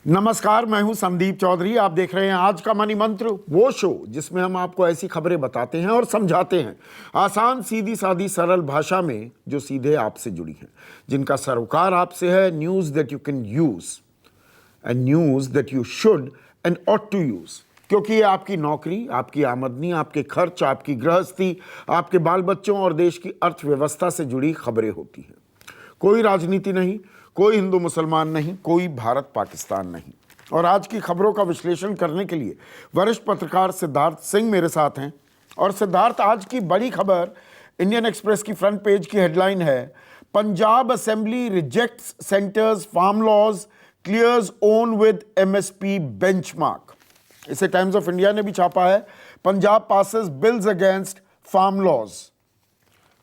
नमस्कार, मैं हूं संदीप चौधरी। आप देख रहे हैं आज का मनी मंत्र, वो शो जिसमें हम आपको ऐसी खबरें बताते हैं और समझाते हैं आसान, सीधी सादी, सरल भाषा में, जो सीधे आपसे जुड़ी हैं, जिनका सरोकार आपसे है। News that you can use and news that you should and ought to use, क्योंकि ये आपकी नौकरी, आपकी आमदनी, आपके खर्च, आपकी गृहस्थी, आपके बाल बच्चों और देश की अर्थव्यवस्था से जुड़ी खबरें होती हैं। कोई राजनीति नहीं, कोई हिंदू मुसलमान नहीं, कोई भारत पाकिस्तान नहीं। और आज की खबरों का विश्लेषण करने के लिए वरिष्ठ पत्रकार सिद्धार्थ सिंह मेरे साथ हैं। और सिद्धार्थ, आज की बड़ी खबर इंडियन एक्सप्रेस की फ्रंट पेज की हेडलाइन है, Punjab assembly rejects centre's farm laws, clears own with MSP benchmark. इसे टाइम्स ऑफ इंडिया ने भी छापा है, Punjab passes bills against farm laws.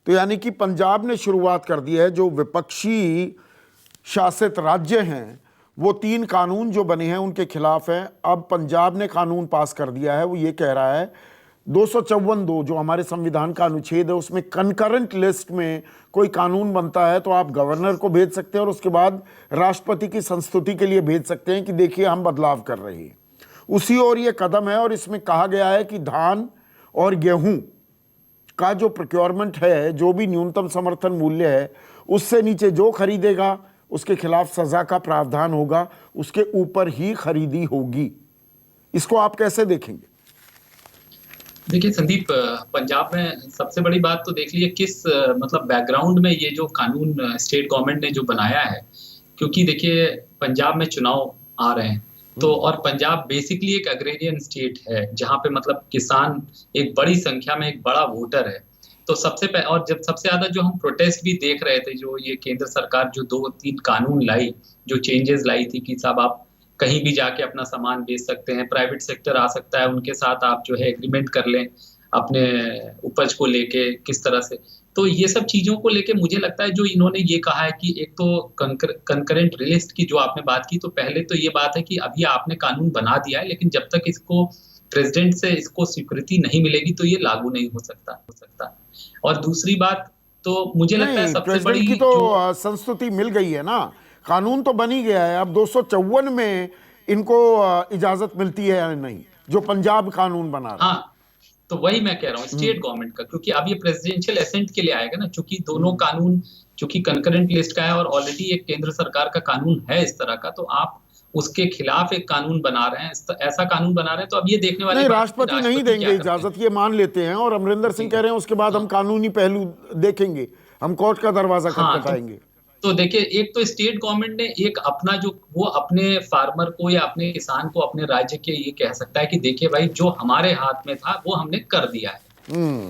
तो यानी कि पंजाब ने शुरुआत कर दी है। जो विपक्षी शासित राज्य हैं वो 3 कानून जो बने हैं उनके खिलाफ हैं। अब पंजाब ने कानून पास कर दिया है। वो ये कह रहा है 254(2) जो हमारे संविधान का अनुच्छेद है, उसमें कंकरेंट लिस्ट में कोई कानून बनता है तो आप गवर्नर को भेज सकते हैं और उसके बाद राष्ट्रपति की संस्तुति के लिए भेज सकते हैं कि देखिए हम बदलाव कर रहे हैं। उसी ओर ये कदम है। और इसमें कहा गया है कि धान और गेहूं का जो प्रोक्योरमेंट है, जो भी न्यूनतम समर्थन मूल्य है, उससे नीचे जो खरीदेगा उसके खिलाफ सजा का प्रावधान होगा, उसके ऊपर ही खरीदी होगी। इसको आप कैसे देखेंगे? देखिए संदीप, पंजाब में सबसे बड़ी बात तो देख लीजिए किस मतलब बैकग्राउंड में ये जो कानून स्टेट गवर्नमेंट ने जो बनाया है। क्योंकि देखिए पंजाब में चुनाव आ रहे हैं, तो और पंजाब बेसिकली एक एग्रेरियन स्टेट है जहाँ पे मतलब किसान एक बड़ी संख्या में एक बड़ा वोटर है। तो और जब सबसे ज्यादा जो हम प्रोटेस्ट भी देख रहे थे, जो ये केंद्र सरकार जो 2-3 कानून लाई, जो चेंजेस लाई थी कि साहब आप कहीं भी जाके अपना सामान बेच सकते हैं, प्राइवेट सेक्टर आ सकता है, उनके साथ आप जो है एग्रीमेंट कर लें अपने उपज को लेके किस तरह से। तो ये सब चीज़ों को लेके मुझे लगता है जो इन्होंने ये कहा है कि एक तो कंकरेंट लिस्ट की जो आपने बात की, तो पहले तो ये बात है कि अभी आपने कानून बना दिया है, लेकिन जब तक इसको प्रेसिडेंट से इसको स्वीकृति नहीं मिलेगी तो ये लागू नहीं हो सकता। और दूसरी बात तो मुझे लगता है नहीं, सबसे प्रेसिडेंट बड़ी की तो जो संस्तुति मिल गई है ना। कानून तो बन ही गया है। अब 254 में इनको इजाजत मिलती है या नहीं, जो पंजाब कानून बना रहा है। हाँ, तो वही मैं कह रहा हूँ स्टेट गवर्नमेंट का, क्योंकि अब ये प्रेसिडेंशियल एसेंट के लिए आएगा ना, चूंकि दोनों कानून चूंकि कंकरेंट लिस्ट का है और ऑलरेडी एक केंद्र सरकार का कानून है इस तरह का, तो आप उसके खिलाफ एक कानून बना रहे हैं, ऐसा कानून बना रहे हैं। तो अब ये देखने वाली नहीं, बात है कि राष्ट्रपति नहीं राष्ट्रपति क्या देंगे करते इजाजत, हैं। ये मान लेते हैं। और अमरिंदर सिंह जी कह रहे हैं उसके बाद हम हाँ कानूनी पहलू देखेंगे, हम कोर्ट का दरवाजा हाँ। खटखटाएंगे। तो देखिए, एक तो स्टेट गवर्नमेंट ने एक अपना जो वो अपने फार्मर को या अपने किसान को अपने राज्य के ये कह सकता है कि देखिए भाई, जो हमारे हाथ में था वो हमने कर दिया है।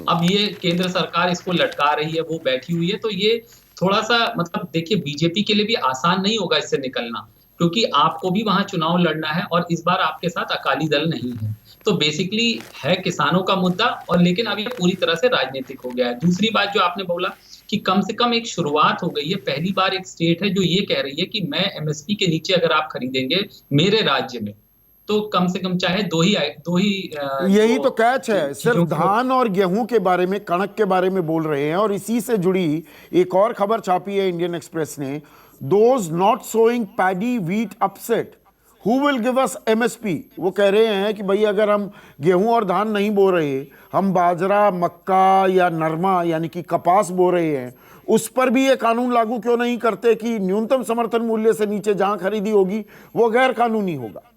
अब ये केंद्र सरकार इसको लटका रही है, वो बैठी हुई है, तो ये थोड़ा-सा मतलब देखिए बीजेपी के लिए भी आसान नहीं होगा इससे निकलना, क्योंकि आपको भी वहाँ चुनाव लड़ना है और इस बार आपके साथ अकाली दल नहीं है। तो बेसिकली है किसानों का मुद्दा, और लेकिन अब ये पूरी तरह से राजनीतिक हो गया है। दूसरी बात जो आपने बोला कि कम से कम एक शुरुआत हो गई है, पहली बार एक स्टेट है जो ये कह रही है कि मैं एमएसपी के नीचे अगर आप खरीदेंगे मेरे राज्य में, तो कम से कम चाहे 2 ही यही तो जो कैच जो है। सिर्फ चीज़ों को। धान और गेहूं के बारे में, कणक के बारे में बोल रहे हैं। और इसी से जुड़ी एक और खबर छापी है इंडियन एक्सप्रेस ने, those not sowing paddy wheat upset, who will give us MSP. वो कह रहे हैं कि भाई अगर हम गेहूं और धान नहीं बो रहे, हम बाजरा, मक्का या नरमा यानी कि कपास बो रहे हैं, उस पर भी ये कानून लागू क्यों नहीं करते कि न्यूनतम समर्थन मूल्य से नीचे जहां खरीदी होगी वो गैर कानूनी होगा।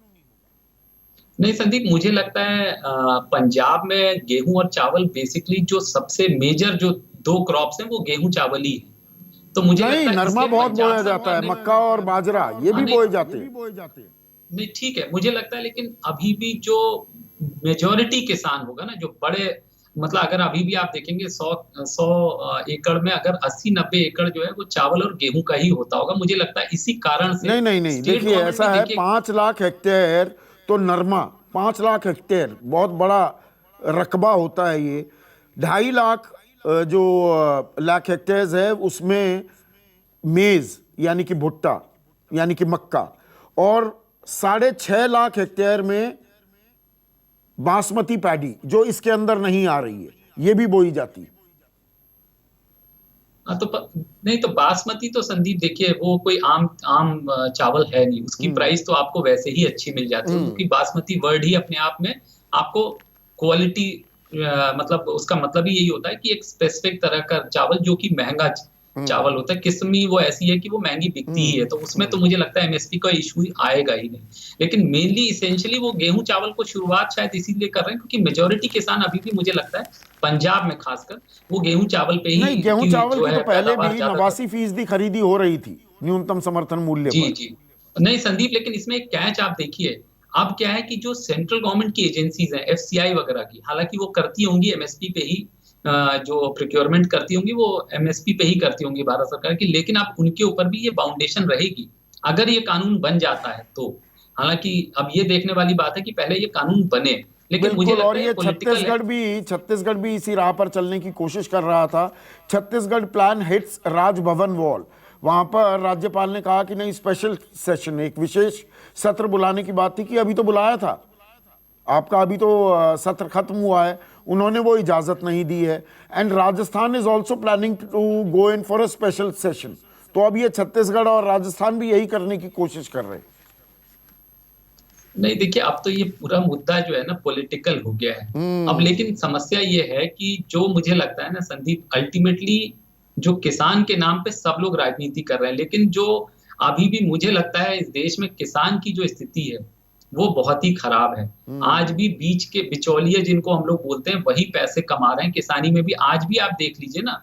नहीं संदीप, मुझे लगता है पंजाब में गेहूं और चावल बेसिकली जो सबसे मेजर जो 2 क्रॉप्स हैं वो गेहूं चावल ही है। तो मुझे नहीं, लगता है नरमा इसलिए बहुत पंजाब बोया जाता सरकार है, ने मक्का और बाजरा ये हाँ भी नहीं बोए जाते हैं। नहीं ठीक है, मुझे लगता है लेकिन अभी भी जो मेजोरिटी किसान होगा ना, जो बड़े मतलब अगर अभी भी आप देखेंगे 100 एकड़ में अगर 80-90 एकड़ जो है वो चावल और गेहूं का ही होता होगा। मुझे लगता है इसी कारण से नहीं नहीं नहीं, स्टेट देखिए गवर्नमेंट ऐसा भी है, देखिए। 5 लाख हेक्टेयर तो नरमा, 5 लाख हेक्टेयर बहुत बड़ा रकबा होता है ये। 2.5 लाख जो लाख हेक्टेयर है उसमें मेज यानी कि भुट्टा यानी कि मक्का, और 6.5 लाख हेक्टेयर में बासमती पैडी जो इसके अंदर नहीं आ रही है, ये भी बोई जाती है। हाँ, नहीं तो बासमती तो संदीप देखिए वो कोई आम आम चावल है नहीं, उसकी प्राइस तो आपको वैसे ही अच्छी मिल जाती है, क्योंकि बासमती वर्ड ही अपने आप में आपको क्वालिटी, मतलब उसका मतलब ही यही होता है कि एक स्पेसिफिक तरह का चावल जो कि महंगा चावल होता है, किस्म ही वो ऐसी है कि वो महंगी बिकती ही है, तो उसमें तो मुझे लगता है एमएसपी का इशू आएगा ही नहीं। लेकिन मेनली इसेंशियली वो गेहूं चावल को शुरुआत शायद इसीलिए कर रहे हैं क्योंकि मेजोरिटी किसान अभी भी मुझे लगता है पंजाब में खासकर वो गेहूं चावल पे नहीं, ही गेहूं की चावल जो की तो है पहले पैदावार भी ज्यादा कर। 89% खरीदी हो रही थी न्यूनतम समर्थन मूल्य जी पर। जी। नहीं संदीप, लेकिन इसमें एक कैच आप देखिए, अब क्या है कि जो सेंट्रल गवर्नमेंट की एजेंसीज हैं एफसीआई वगैरह की, हालांकि वो करती होंगी एमएसपी पे ही, जो प्रोक्योरमेंट करती होंगी वो एमएसपी पे ही करती होंगी भारत सरकार की, लेकिन अब उनके ऊपर भी ये बाउंडेशन रहेगी अगर ये कानून बन जाता है तो। हालांकि अब ये देखने वाली बात है कि पहले ये कानून बने, लेकिन मुझे बिल्कुल, और लगता है ये ये पॉलिटिकल है। छत्तीसगढ़ भी इसी राह पर चलने की कोशिश कर रहा था। Chhattisgarh plan hits Raj Bhavan wall. वहां पर राज्यपाल ने कहा कि नहीं, स्पेशल सेशन, एक विशेष सत्र बुलाने की बात थी कि अभी तो बुलाया था आपका, अभी तो सत्र खत्म हुआ है, उन्होंने वो इजाजत नहीं दी है। And Rajasthan is also planning to go in for a special session. तो अब ये छत्तीसगढ़ और राजस्थान भी यही करने की कोशिश कर रहे हैं। नहीं देखिए, अब तो ये पूरा मुद्दा जो है ना पॉलिटिकल हो गया है अब, लेकिन समस्या ये है कि जो मुझे लगता है ना संदीप, अल्टीमेटली जो किसान के नाम पे सब लोग राजनीति कर रहे हैं, लेकिन जो अभी भी मुझे लगता है इस देश में किसान की जो स्थिति है वो बहुत ही खराब है। आज भी बीच के बिचौलिए जिनको हम लोग बोलते हैं वही पैसे कमा रहे हैं किसानी में भी। आज भी आप देख लीजिए ना,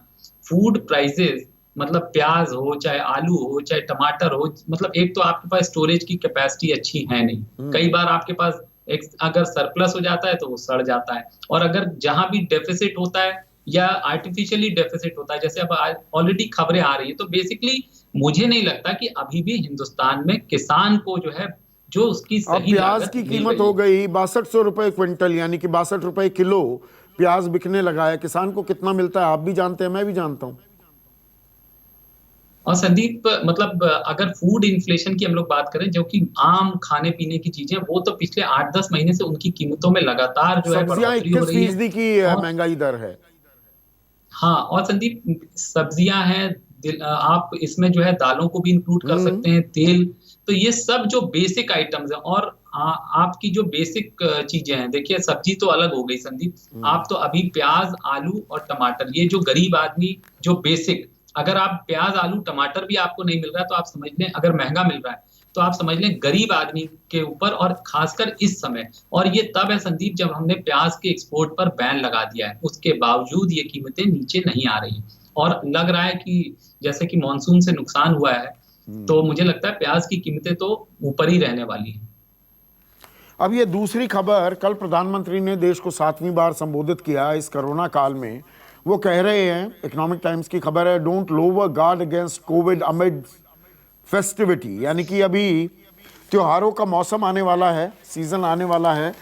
फूड प्राइसेस, मतलब प्याज हो चाहे आलू हो चाहे टमाटर हो, मतलब एक तो आपके पास स्टोरेज की कैपेसिटी अच्छी है नहीं, कई बार आपके पास एक अगर सरप्लस हो जाता है तो वो सड़ जाता है, और अगर जहां भी डेफिसिट होता है या आर्टिफिशियली डेफिसिट होता है, जैसे अब ऑलरेडी खबरें आ रही है, तो बेसिकली मुझे नहीं लगता कि अभी भी हिंदुस्तान में किसान को जो है जो उसकी अब सही प्याज लागत की मिल कीमत रही हो है। गई 6200 रुपए क्विंटल, यानी कि 62 रुपए किलो प्याज बिकने लगा है। किसान को कितना मिलता है आप भी जानते हैं, मैं भी जानता हूं। और संदीप मतलब अगर फूड इन्फ्लेशन की हम लोग बात करें, जो कि आम खाने पीने की चीजें, वो तो पिछले 8-10 महीने से उनकी कीमतों में लगातार जो है सब्जियां बढ़ोतरी हो इक्कीस रही है। फीसदी की और महंगाई दर है। हाँ, और संदीप सब्जियां हैं, आप इसमें जो है दालों को भी इंक्लूड कर सकते हैं, तेल, तो ये सब जो बेसिक आइटम्स हैं, और आपकी जो बेसिक चीजें हैं, देखिए सब्जी तो अलग हो गई संदीप, आप तो अभी प्याज आलू और टमाटर, ये जो गरीब आदमी जो बेसिक, अगर आप प्याज आलू टमाटर भी आपको नहीं मिल रहा है तो आप समझ लें, अगर महंगा मिल रहा है तो आप समझ लें गरीब आदमी के ऊपर, और खासकर इस समय, और ये तब है संदीप जब हमने प्याज के एक्सपोर्ट पर बैन लगा दिया है, उसके बावजूद ये कीमतें नीचे नहीं आ रही, और लग रहा है कि जैसे कि मानसून से नुकसान हुआ है, तो मुझे लगता है प्याज की कीमतें तो ऊपर ही रहने वाली है। अब ये दूसरी खबर, कल प्रधानमंत्री ने देश को 7वीं बार संबोधित किया इस कोरोना काल में। वो कह रहे हैं, इकोनॉमिक टाइम्स की खबर है, don't lower guard against Covid amid festivity, यानी कि अभी त्योहारों का मौसम आने वाला है, सीजन आने वाला है,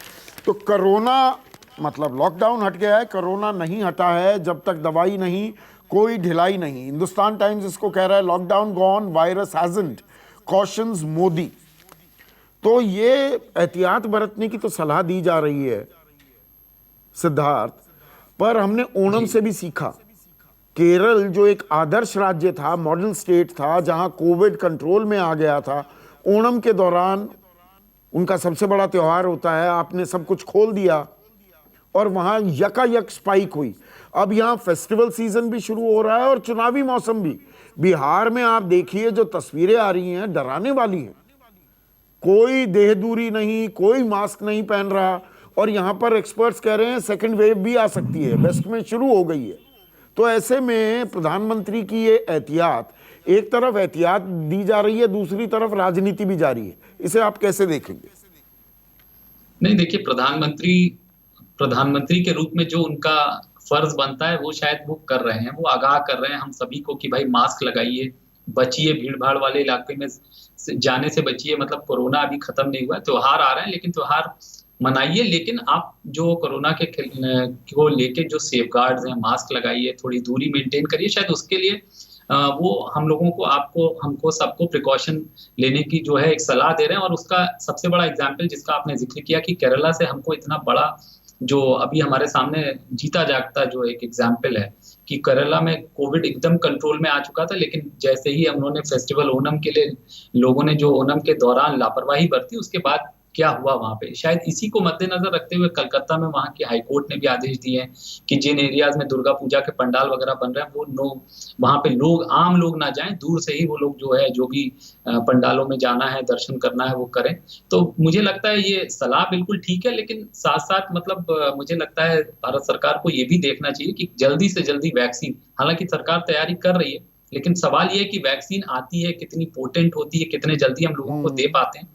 तो कोरोना, मतलब लॉकडाउन हट गया है, कोरोना नहीं हटा है जब तक दवाई नहीं, कोई ढिलाई नहीं। हिंदुस्तान टाइम्स इसको कह रहा है, lockdown gone, virus hasn't, cautions Modi. तो ये एहतियात बरतने की तो सलाह दी जा रही है सिद्धार्थ, पर हमने ओणम जी से भी सीखा। केरल जो एक आदर्श राज्य था, मॉडल स्टेट था, जहां कोविड कंट्रोल में आ गया था, ओणम के दौरान उनका सबसे बड़ा त्योहार होता है, आपने सब कुछ खोल दिया और वहां यकायक स्पाइक हुई। अब यहां फेस्टिवल सीजन भी शुरू हो रहा है और चुनावी मौसम भी। बिहार में आप देखिए जो तस्वीरें आ रही हैं, डराने वाली हैं। कोई देह दूरी नहीं, कोई मास्क नहीं पहन रहा, और यहां पर एक्सपर्ट्स कह रहे हैं सेकंड वेव भी आ सकती है, वेस्ट में शुरू हो गई है। तो ऐसे में प्रधानमंत्री की ये एहतियात, एक तरफ एहतियात दी जा रही है, दूसरी तरफ राजनीति भी जारी है, इसे आप कैसे देखेंगे? नहीं देखिए, प्रधानमंत्री के रूप में जो उनका फर्ज बनता है वो शायद वो कर रहे हैं, वो आगाह कर रहे हैं हम सभी को कि भाई मास्क लगाइए, बचिए, भीड़ भाड़ वाले इलाके में जाने से बचिए, मतलब कोरोना अभी खत्म नहीं हुआ, त्योहार आ रहे हैं लेकिन त्योहार मनाइए, लेकिन आप जो कोरोना के को लेके जो सेफ गार्ड्स हैं, मास्क लगाइए, थोड़ी दूरी मेंटेन करिए, शायद उसके लिए वो हम लोगों को, आपको, हमको सबको प्रिकॉशन लेने की जो है एक सलाह दे रहे हैं। और उसका सबसे बड़ा एग्जाम्पल जिसका आपने जिक्र किया कि केरला से हमको इतना बड़ा जो अभी हमारे सामने जीता जागता जो एक एग्जाम्पल है कि केरला में कोविड एकदम कंट्रोल में आ चुका था, लेकिन जैसे ही उन्होंने फेस्टिवल ओनम के लिए लोगों ने जो ओनम के दौरान लापरवाही बरती, उसके बाद क्या हुआ वहां पे, शायद इसी को मद्देनजर रखते हुए कलकत्ता में वहां की हाई कोर्ट ने भी आदेश दिए हैं कि जिन एरियाज में दुर्गा पूजा के पंडाल वगैरह बन रहे हैं वो नो, वहां पे लोग, आम लोग ना जाएं, दूर से ही वो लोग जो है, जो भी पंडालों में जाना है, दर्शन करना है वो करें। तो मुझे लगता है ये सलाह बिल्कुल ठीक है, लेकिन साथ साथ मतलब मुझे लगता है भारत सरकार को ये भी देखना चाहिए कि जल्दी से जल्दी वैक्सीन, हालांकि सरकार तैयारी कर रही है, लेकिन सवाल ये है कि वैक्सीन आती है, कितनी पोटेंट होती है, कितने जल्दी हम लोगों को दे पाते हैं।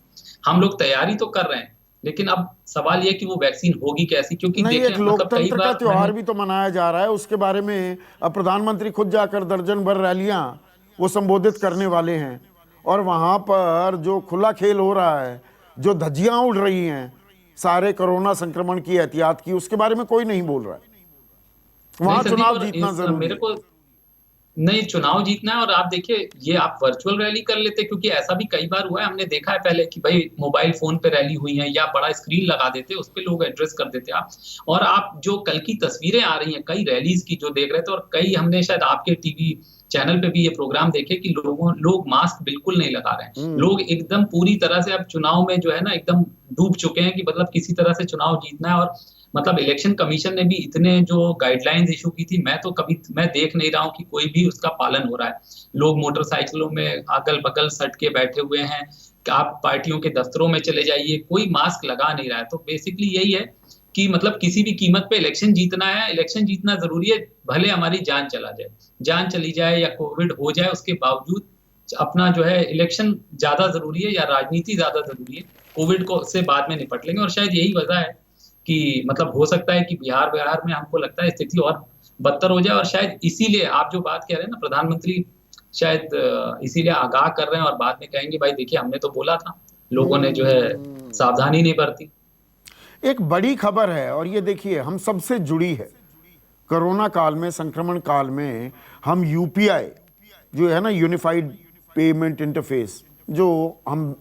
हम लोग तैयारी तो कर रहे हैं, लेकिन अब सवाल ये है कि वो वैक्सीन होगी कैसी, क्योंकि नहीं, देखें एक मतलब कई लोकतंत्र का बार त्योहार भी तो मनाया जा रहा है, उसके बारे में अब प्रधानमंत्री खुद जाकर दर्जन भर रैलियां वो संबोधित करने वाले हैं, और वहां पर जो खुला खेल हो रहा है, जो धज्जियां उड़ रही हैं सारे कोरोना संक्रमण की एहतियात की, उसके बारे में कोई नहीं बोल रहा है। नहीं वहां संदीप, चुनाव और जीतना जरूरी मेरे है। को नहीं, चुनाव जीतना है। और आप देखिए, ये आप वर्चुअल रैली कर लेते, क्योंकि ऐसा भी कई बार हुआ है, हमने देखा है पहले कि भाई मोबाइल फोन पे रैली हुई है या बड़ा स्क्रीन लगा देते, उस पे लोग एड्रेस कर देते आप। और आप जो कल की तस्वीरें आ रही हैं कई रैलीज की जो देख रहे थे, और कई हमने शायद आपके टीवी चैनल पे भी ये प्रोग्राम देखे कि लोग मास्क बिल्कुल नहीं लगा रहे हैं, लोग एकदम पूरी तरह से अब चुनाव में जो है ना एकदम डूब चुके हैं कि मतलब किसी तरह से चुनाव जीतना है। और मतलब इलेक्शन कमीशन ने भी इतने जो गाइडलाइंस इशू की थी, मैं देख नहीं रहा हूँ कि कोई भी उसका पालन हो रहा है। लोग मोटरसाइकिलों में अगल बगल सट के बैठे हुए हैं, आप पार्टियों के दफ्तरों में चले जाइए, कोई मास्क लगा नहीं रहा है। तो बेसिकली यही है कि मतलब किसी भी कीमत पे इलेक्शन जीतना है, इलेक्शन जीतना जरूरी है, भले हमारी जान चला जाए, जान चली जाए या कोविड हो जाए, उसके बावजूद अपना जो है इलेक्शन ज्यादा जरूरी है या राजनीति ज्यादा जरूरी है। कोविड को से बाद में निपट लेंगे। और शायद यही वजह है कि मतलब हो सकता है कि बिहार बिहार में हमको लगता है स्थिति और बदतर हो जाए, और शायद इसीलिए आप जो बात कह रहे हैं ना, प्रधानमंत्री शायद इसीलिए आगाह कर रहे हैं, और बाद में कहेंगे भाई देखिए हमने तो बोला था, लोगों ने जो है सावधानी नहीं बरती। एक बड़ी खबर है, और ये देखिए हम सबसे जुड़ी है। कोरोना काल में, संक्रमण काल में, हम यूपीआई जो है ना, यूनिफाइड पेमेंट इंटरफेस, जो हम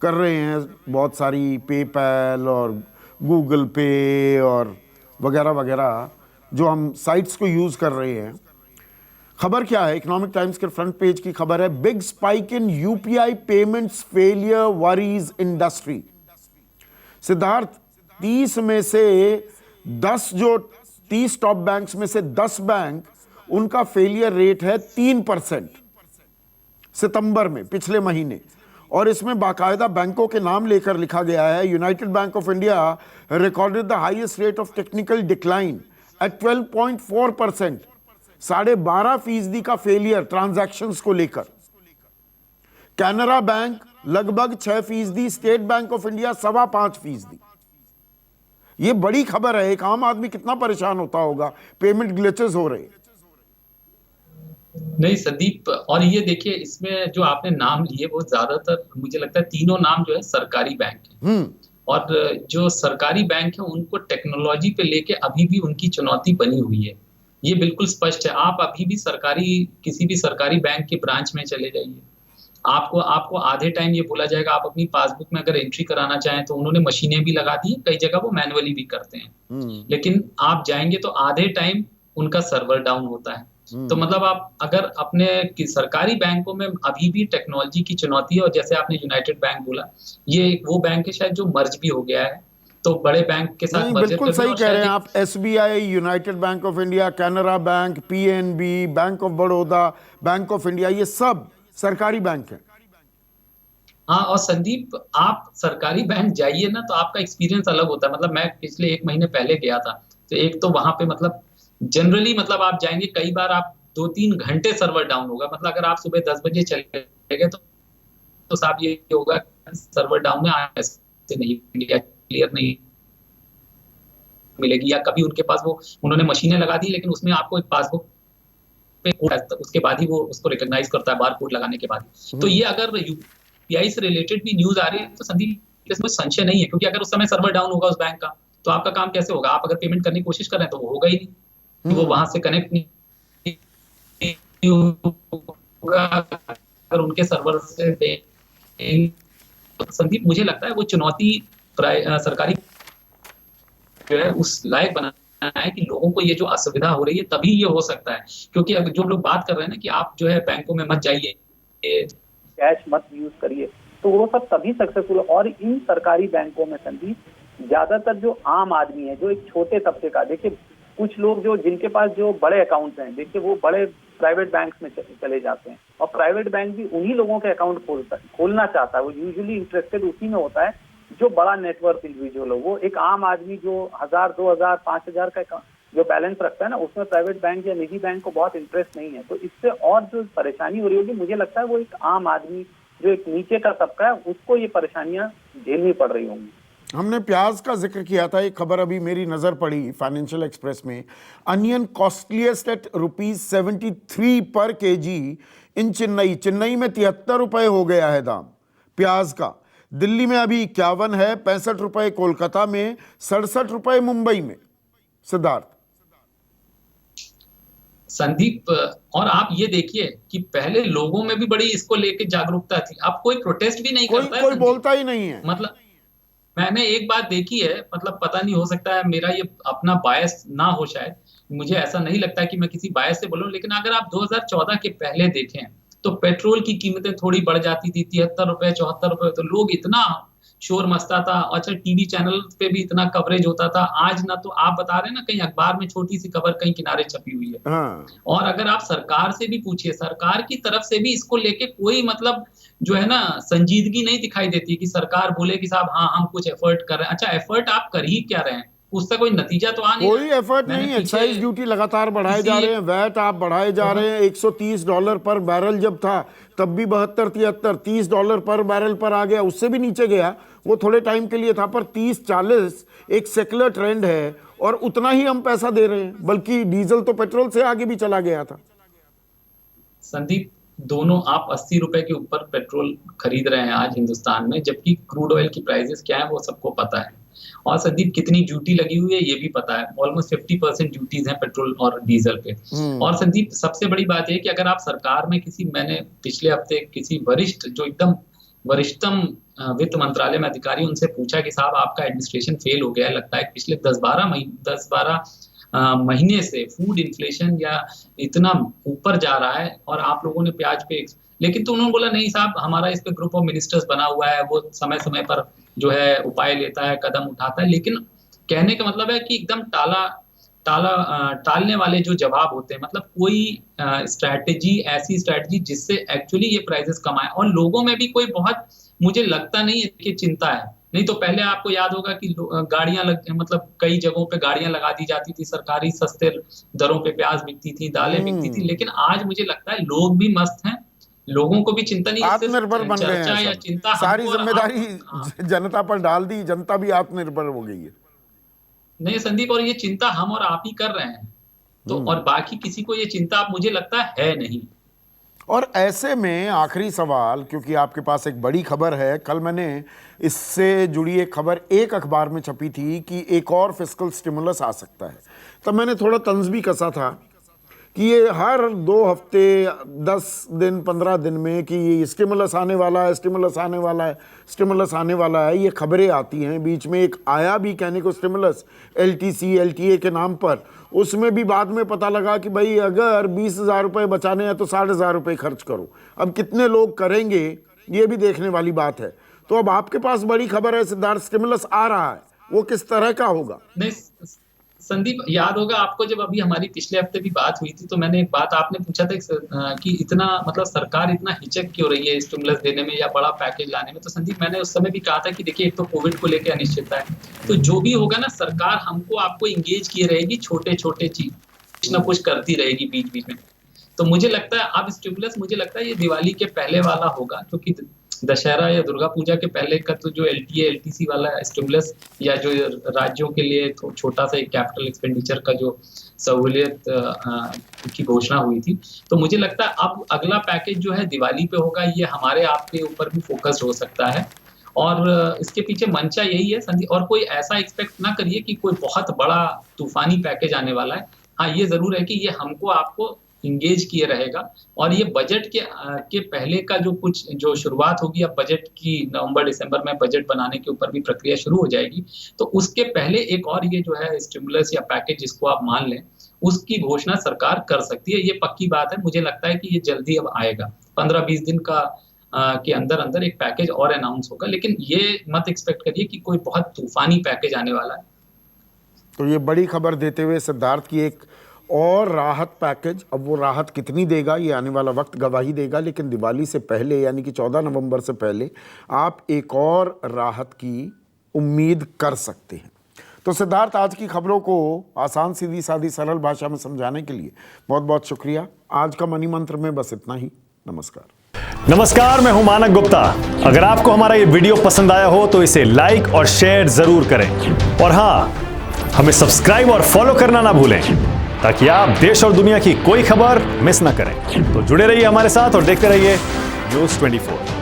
कर रहे हैं, बहुत सारी पेपैल और गूगल पे और वगैरह वगैरह जो हम साइट्स को यूज़ कर रहे हैं। खबर क्या है? इकोनॉमिक टाइम्स के फ्रंट पेज की खबर है, big spike in UPI payments failure worries industry. Siddharth, 30 में से 10 जो 30 टॉप बैंक्स में से 10 बैंक, उनका फेलियर रेट है 3% सितंबर में, पिछले महीने। और इसमें बाकायदा बैंकों के नाम लेकर लिखा गया है, United Bank of India recorded the highest rate of technical decline at 12.4%, 12.5% का फेलियर ट्रांजैक्शंस को लेकर। कैनरा बैंक लगभग 6%, स्टेट बैंक ऑफ इंडिया 5.25%। ये बड़ी खबर है। एक आम आदमी कितना परेशान होता होगा, पेमेंट ग्लिचेस हो रहे। नहीं संदीप, और ये देखिए इसमें जो आपने नाम लिए वो ज्यादातर मुझे लगता है तीनों नाम जो है सरकारी बैंक है। और जो सरकारी बैंक है उनको टेक्नोलॉजी पे लेके अभी भी उनकी चुनौती बनी हुई है, ये बिल्कुल स्पष्ट है। आप अभी भी किसी भी सरकारी बैंक के ब्रांच में चले जाइए, आपको आपको आधे टाइम ये बोला जाएगा, आप अपनी पासबुक में अगर एंट्री कराना चाहें तो उन्होंने मशीनें भी लगा दी है, कई जगह वो मैनुअली भी करते हैं, लेकिन आप जाएंगे तो आधे टाइम उनका सर्वर डाउन होता है। तो मतलब आप अगर अपने सरकारी बैंकों में अभी भी टेक्नोलॉजी की चुनौती है। और जैसे आपने यूनाइटेड बैंक बोला, ये वो बैंक है शायद जो मर्ज भी हो गया है, तो बड़े बैंक के साथ नहीं, मर्जर बिल्कुल करना। सही और कह रहे शायद हैं आप। SBI, United Bank of India, Canara bank, PNB, bank of Baroda, bank of India, ये सब सरकारी बैंक हैं। हाँ, और संदीप आप सरकारी बैंक जाइए ना तो आपका एक्सपीरियंस अलग होता है। मतलब मैं पिछले 1 महीने पहले गया था, तो एक तो वहां पे मतलब जनरली मतलब आप जाएंगे, कई बार आप 2-3 घंटे सर्वर डाउन होगा। मतलब अगर आप सुबह 10 बजे चले गए तो साहब ये होगा सर्वर डाउन है, ऐसे नहीं क्लियर नहीं मिलेगी, या कभी उनके पास वो उन्होंने मशीनें लगा दी लेकिन उसमें आपको एक पासबुक पे उसके बाद ही वो उसको रिकॉग्नाइज करता है, बार कोड लगाने के बाद। तो ये अगर यूपीआई से रिलेटेड भी न्यूज आ रही है तो संदीप इसमें संशय नहीं है, क्योंकि अगर उस समय सर्वर डाउन होगा उस बैंक का तो आपका काम कैसे होगा? आप अगर पेमेंट करने की कोशिश कर रहे हैं तो वो होगा ही नहीं, वो वहां से कनेक्ट नहीं होगा अगर उनके सर्वर से। संदीप मुझे लगता है वो चुनौती सरकारी जो है उस लायक बनाना है कि लोगों को ये जो असुविधा हो रही है तभी ये हो सकता है। क्योंकि अगर जो लोग बात कर रहे हैं ना कि आप जो है बैंकों में मत जाइए, कैश मत यूज करिए, तो वो सब तभी सक्सेसफुल। और इन सरकारी बैंकों में संदीप ज्यादातर जो आम आदमी है, जो एक छोटे तबके का, देखिए कुछ लोग जो जिनके पास जो बड़े अकाउंट हैं, देखिए वो बड़े प्राइवेट बैंक में चले जाते हैं, और प्राइवेट बैंक भी उन्हीं लोगों के अकाउंट खोलना चाहता है। वो यूजुअली इंटरेस्टेड उसी में होता है जो बड़ा नेटवर्क इंडिविजुअल हो। वो एक आम आदमी जो 1000, 2000, 5000 का जो बैलेंस रखता है ना, उसमें प्राइवेट बैंक या निजी बैंक को बहुत इंटरेस्ट नहीं है। तो इससे और जो परेशानी हो रही होगी, मुझे लगता है वो एक आम आदमी जो एक नीचे का तबका है, उसको ये परेशानियां झेलनी पड़ रही होंगी। हमने प्याज का जिक्र किया था, एक खबर अभी मेरी नजर पड़ी फाइनेंशियल एक्सप्रेस में, अनियन कॉस्टलीस्ट एट ₹73 पर केजी इन चेन्नई। चेन्नई में 73 रुपए हो गया है दाम प्याज का। दिल्ली में अभी 51 है, 65 रुपए कोलकाता में, 67 रुपए मुंबई में। सिद्धार्थ संदीप, और आप ये देखिए कि पहले लोगों में भी बड़ी इसको लेके जागरूकता थी। अब कोई प्रोटेस्ट भी नहीं करता है कोई संदीप। बोलता ही नहीं है। मतलब मैंने एक बात देखी है, मतलब पता नहीं, हो सकता है मेरा ये अपना बायस ना हो, शायद मुझे ऐसा नहीं लगता कि मैं किसी बायस से बोलूं, लेकिन अगर आप 2014 के पहले देखें तो पेट्रोल की कीमतें थोड़ी बढ़ जाती थी, 73 रुपए, 74 रुपए, तो लोग इतना शोर मचता था। अच्छा, टीवी चैनल पे भी इतना कवरेज होता था। आज ना तो आप बता रहे हैं ना, कहीं अखबार में छोटी सी खबर कहीं किनारे छपी हुई है। हाँ। और अगर आप सरकार से भी पूछिए, सरकार की तरफ से भी इसको लेके कोई मतलब जो है ना संजीदगी नहीं दिखाई देती कि सरकार बोले कि साहब हाँ हम कुछ एफर्ट कर रहे हैं। अच्छा, एफर्ट आप कर ही क्या रहे हैं, उससे कोई नतीजा तो आ नहीं कोई रहा। एफर्ट मैंने नहीं। पीछे एक्साइज ड्यूटी लगातार बढ़ाए जा किसी रहे हैं, वैट आप बढ़ाए जा रहे हैं। $130 पर बैरल जब था तब भी 72, 73, $30 पर बैरल पर आ गया, उससे भी नीचे गया। वो थोड़े टाइम के लिए था, पर 30, 40 एक सेकुलर ट्रेंड है, और उतना ही हम पैसा दे रहे हैं। बल्कि डीजल तो पेट्रोल से आगे भी चला गया था। संदीप, दोनों आप 80 रुपए के ऊपर पेट्रोल खरीद रहे हैं आज हिंदुस्तान में, जबकि क्रूड ऑयल की प्राइसेस क्या है वो सबको पता है। और संदीप, कितनी ड्यूटी लगी हुई है ये भी पता है। ऑलमोस्ट 50% ड्यूटीज हैं पेट्रोल और डीजल पे। और संदीप, सबसे बड़ी बात है कि अगर आप सरकार में मैंने पिछले हफ्ते किसी वरिष्ठ, जो एकदम वरिष्ठतम वित्त मंत्रालय में अधिकारी, उनसे पूछा कि साहब आपका एडमिनिस्ट्रेशन फेल हो गया है, लगता है पिछले 10-12 महीने से फूड इन्फ्लेशन या इतना ऊपर जा रहा है और आप लोगों ने प्याज पे, लेकिन तो उन्होंने बोला नहीं साहब, हमारा इस पे ग्रुप ऑफ मिनिस्टर्स बना हुआ है, वो समय समय पर जो है उपाय लेता है, कदम उठाता है। लेकिन कहने का मतलब है कि एकदम टालने वाले जो जवाब होते हैं, मतलब कोई स्ट्रैटेजी, ऐसी स्ट्रैटेजी जिससे एक्चुअली ये प्राइसेस कम आए। और लोगों में भी कोई बहुत, मुझे लगता नहीं है कि चिंता है। नहीं तो पहले आपको याद होगा कि गाड़ियां मतलब कई जगहों पे गाड़ियां लगा दी जाती थी, सरकारी सस्ते दरों पे प्याज बिकती थी, दालें बिकती थी। लेकिन आज मुझे लगता है लोग भी मस्त हैं, लोगों को भी चिंता नहीं है। आत्मनिर्भर बन गए चर्चा हैं या सब। चिंता सारी हमको और जिम्मेदारी जनता पर डाल दी, जनता भी आत्मनिर्भर हो गई है। नहीं संदीप, और ये चिंता हम और आप ही कर रहे हैं, तो और बाकी किसी को ये चिंता आप, मुझे लगता है नहीं। और ऐसे में आखिरी सवाल, क्योंकि आपके पास एक बड़ी खबर है, कल मैंने इससे जुड़ी एक खबर एक अखबार में छपी थी कि एक और फिस्कल स्टिमुलस आ सकता है। तब मैंने थोड़ा तंज भी कसा था कि ये हर 2 हफ्ते, 10 दिन, 15 दिन में कि ये स्टिमुलस आने वाला है, स्टिमुलस आने वाला है, स्टिमुलस आने वाला है, ये खबरें आती हैं। बीच में एक आया भी कहने को स्टिमुलस, LTC, LTA के नाम पर। उसमें भी बाद में पता लगा कि भाई अगर 20,000 रुपये बचाने हैं तो 60,000 रुपये खर्च करो। अब कितने लोग करेंगे ये भी देखने वाली बात है। तो अब आपके पास बड़ी खबर है सिद्धार्थ, स्टिमुलस आ रहा है, वो किस तरह का होगा? नहीं संदीप, याद होगा आपको जब अभी हमारी पिछले हफ्ते भी बात हुई थी, तो मैंने एक बात, आपने पूछा था कि इतना मतलब सरकार इतना हिचक क्यों रही है स्टिमुलस देने में या बड़ा पैकेज लाने में। तो संदीप, मैंने उस समय भी कहा था कि देखिए, एक तो कोविड को लेकर अनिश्चितता है, तो जो भी होगा ना, सरकार हमको आपको इंगेज किए रहेगी, छोटे छोटे चीज कुछ ना कुछ करती रहेगी बीच बीच में। तो मुझे लगता है अब स्टिमुलस, मुझे लगता है ये दिवाली के पहले वाला होगा, क्योंकि दशहरा या दुर्गा पूजा के पहले का तो जो LTA, LTC वाला स्टिमुलस, या जो राज्यों के लिए तो छोटा सा एक कैपिटल एक्सपेंडिचर का जो सहूलियत की घोषणा हुई थी, तो मुझे लगता है अब अगला पैकेज जो है दिवाली पे होगा। ये हमारे आपके ऊपर भी फोकस हो सकता है, और इसके पीछे मंशा यही है संदीप। और कोई ऐसा एक्सपेक्ट ना करिए कि कोई बहुत बड़ा तूफानी पैकेज आने वाला है। हाँ, ये जरूर है कि ये हमको आपको इंगेज किए रहेगा। और ये बजट के पहले का जो शुरुआत होगी, अब बजट की नवंबर दिसंबर में बजट बनाने के ऊपर भी प्रक्रिया शुरू हो जाएगी, तो उसके पहले एक और ये जो है स्टिमुलस या पैकेज जिसको आप मान लें, उसकी घोषणा सरकार कर सकती है। ये पक्की बात है, मुझे लगता है कि ये जल्दी अब आएगा, 15-20 दिन के अंदर अंदर एक पैकेज और अनाउंस होगा। लेकिन ये मत एक्सपेक्ट करिए कि कोई बहुत तूफानी पैकेज आने वाला है। तो ये बड़ी खबर देते हुए सिद्धार्थ की एक और राहत पैकेज, अब वो राहत कितनी देगा ये आने वाला वक्त गवाही देगा, लेकिन दिवाली से पहले यानी कि 14 नवंबर से पहले आप एक और राहत की उम्मीद कर सकते हैं। तो सिद्धार्थ, आज की खबरों को आसान सीधी सादी सरल भाषा में समझाने के लिए बहुत बहुत शुक्रिया। आज का मनी मंत्र में बस इतना ही। नमस्कार, मैं हूं मानक गुप्ता। अगर आपको हमारा ये वीडियो पसंद आया हो तो इसे लाइक और शेयर जरूर करें, और हां, हमें सब्सक्राइब और फॉलो करना ना भूलें ताकि आप देश और दुनिया की कोई खबर मिस ना करें। तो जुड़े रहिए हमारे साथ और देखते रहिए न्यूज़ 24।